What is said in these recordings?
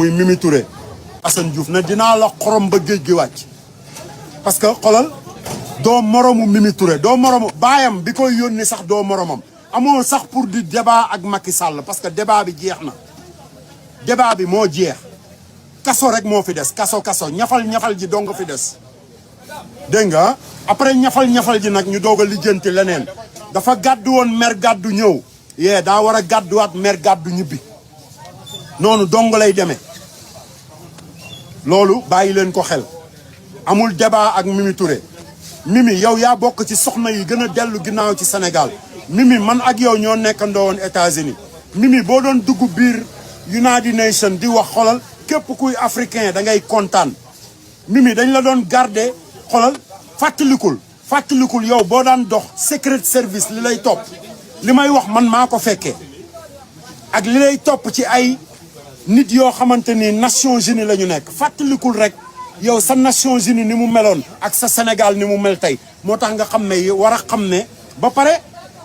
muy Mimi Touré Assane Diouf ne dinaa la xorom ba géej gi wàcc parce que xolal doo moromu Mimi Touré doo moromu baayam bi koy yónni sax doo moromam amoo sax pour di débat ak Macky Sall parce que débat bi jeex na débat bi moo jeex kaso rek moo fi des kaso ñafal ji dong fi des dégg nga après ñafal ji nag ñu doog a lijjanti leneen dafa gàddu woon mer gàddu ñëw yee daa war a gàdduwaat mer gàddu ñibbi noonu dong lay demee loolu bàyyi leen ko xel amul débat ak Mimi Touré Mimi yow yaa bokk ci soxna yi gën a dellu ginnaaw ci Sénégal Mimi man ak yow ñoo nekkandoo woon États-Unis Mimi boo doon dugg biir United Nations di wax xolal képp kuy africain da ngay kontaan Mimi dañ la doon garder xolal fàttalikul yow boo daan dox secret service li lay topp li may wax man maa ko fekkee ak li lay topp ci ay nit yoo xamante ni Nations Unies la ñu nekk fàttalikul rek yow sa Nations Unies ni mu meloon ak sa Sénégal ni mu mel tey moo tax nga xam ne war a xam ne ba pare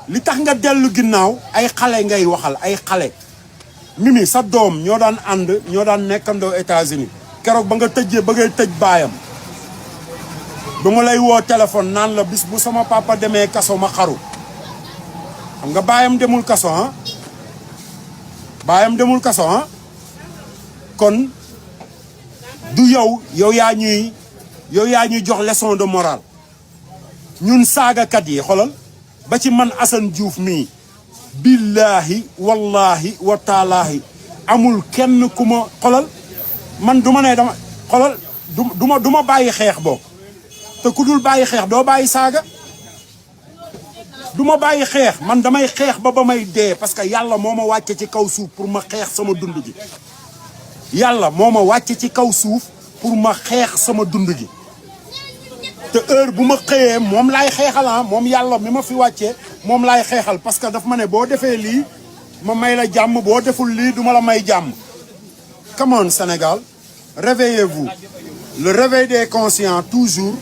li tax nga dellu ginnaaw ay xale ngay waxal ay xale Mimi sa doom ñoo daan ànd ñoo daan nekkandoo États-Unis keroog ba nga tëjee ba ngay tëj baayam ba ma lay woo téléphone naan la bis bu sama papa demee kaso ma xaru xam nga baayam demul kaso ah baayam demul kaso ah kon du yow yaa ñuy jox leçon de morale ñun saagakat yi xolal ba ci man Assane Diouf mii billaahi wallaahi wa taalaahi amul kenn ku ma xolal man du ma ne dama xolal du ma bàyyi xeex boobu te ku dul bàyyi xeex doo bàyyi saaga du ma bàyyi xeex man damay xeex ba may dee parce que yàlla moo ma wàcce ci kaw suuf pour ma xeex sama dund gi yàlla moo ma wàcce ci kaw suuf pour ma xeex sama dund gi te heure bu ma xëyee moom laay xeexal moom yàlla mi ma fi wàccee moom laay xeexal parce que daf ma ne boo defee lii ma may la jàmm boo deful lii duma la may jàmm. Come on Sénégal, réveillez-vous. Le réveil des conscients toujours.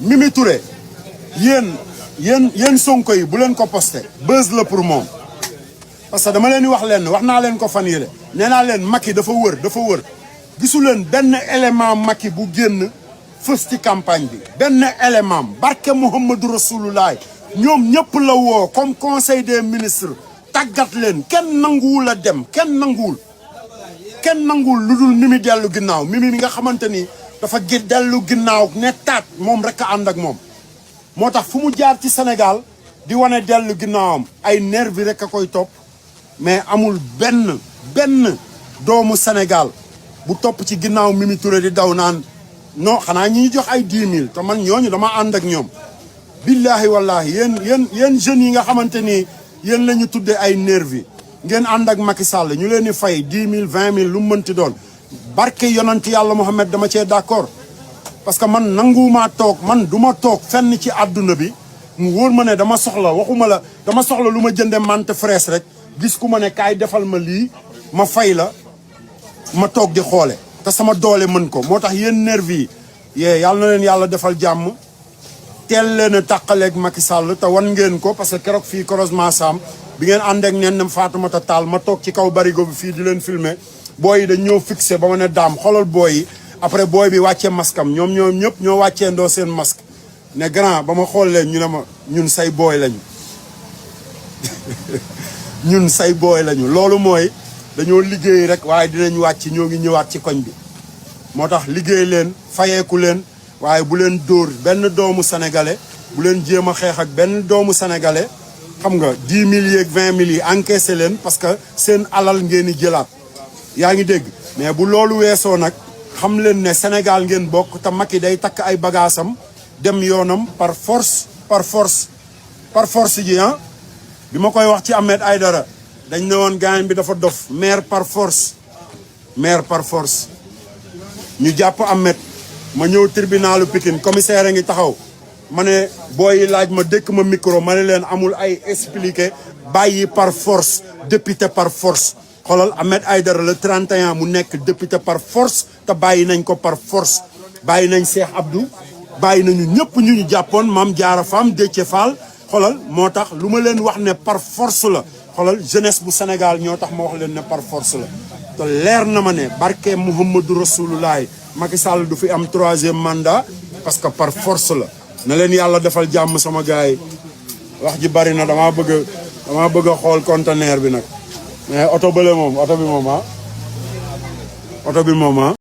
Mimi Touré yéen Sonko yi bu leen ko posté buzz la pour moom parce que dama leen di wax naa leen ko fan yële nee naa leen Macky dafa wër gisu leen benn élément Macky bu génn fës ci campagne bi benn élément barke Mouhamadou Rasulullah ñoom ñëpp la woo comme conseil des ministres tàggat leen kenn nanguwul a dem kenn nanguwul lu dul Mimi dellu ginnaaw Mimi mi nga xamante ni dafa dellu ginnaaw ne taat moom rek a ànd ak moom moo tax fu mu jaar ci Sénégal di wane dellu ginnaawam ay nervi rek a koy topp mais amul benn doomu Sénégal bu topp ci ginnaaw Mimi Touré di daw naan non xanaa ñi jox ay 10 000 te man ñooñu dama ànd ak ñoom billahi wallahi yéen jeunes yi nga xamante ni yéen la ñu tuddee ay nervi ngeen ànd ak Macky Sall ñu leen di fay 10 000 20 000 lu mu mënti doon barke yonanti yàlla Mohamed dama cee d'accord parce que man nanguwumaa toog man du ma toog fenn ci àdduna bi mu wóor ma ne dama soxla waxuma la dama soxla lu ma jënde mante fraîche rek gis ku ma ne kaay defal ma lii ma fay la ma toog di xoole te sama doole mën ko moo tax yéen nervi yi yàlla na leen yàlla defal jàmm teel leen a tàqaleeg Macky Sall te wan ngeen ko parce que keroog fii croisement Sam bi ngeen ànd ak nen Fatoumata Tall ma toog ci kaw barigo bi fii di leen filmer booy yi dañ ñoo fixé ba ma ne daam xoolal booy yi après booy bi wàccee masque am ñoom ñëpp ñoo wàccee ndoo seen masque ne grand ba ma xool leen ñu ne ma ñun say booy lañu ñun say booy lañu loolu mooy dañoo liggéey rek waaye dinañ wàcc ñoo ngi ñëwaat ci koñ bi moo tax liggéey leen fayeeku leen waaye bu leen dóor benn doomu sénégalais bu leen jéem a xeex ak benn doomu sénégalais xam nga 10 000 yeeg 20 000 yi encaissé leen parce que seen alal ngeen di jëlaat yaa ngi dégg mais bu loolu weesoo nag xam leen ne Sénégal ngeen bokk te Macky day takk ay bagaasam dem yoonam par force ji bi ma koy wax ci Ahmed Aïdara dañ ne woon gaañ bi dafa dof maire par force ñu jàpp Ahmed ma ñëw tribunalu Pikine commissaire a ngi taxaw ma ne booy laaj ma dëkk ma micro ma ne leen amul ay expliqué bàyyi par force député par force xoolal Ahmed Aïdara le 31 mu nekk député par force te bàyyi nañ ko par force bàyyi nañ Cheikh Abdou bàyyi nañu ñëpp ñu jàppoon Mame Diarra Fam Déthié Fall xoolal moo tax lu ma leen wax ne par force la xoolal jeunesse bu Sénégal ñoo tax ma wax leen ne par force la te leer na ma ne barke Muhammadu Rasulullah Macky Sall du fi am 3e mandat parce que par force la na leen yàlla defal jàmm sama gars yi wax ji bari na dama bëgg a xool conteneur bi nag mais oto bële moom oto bi moom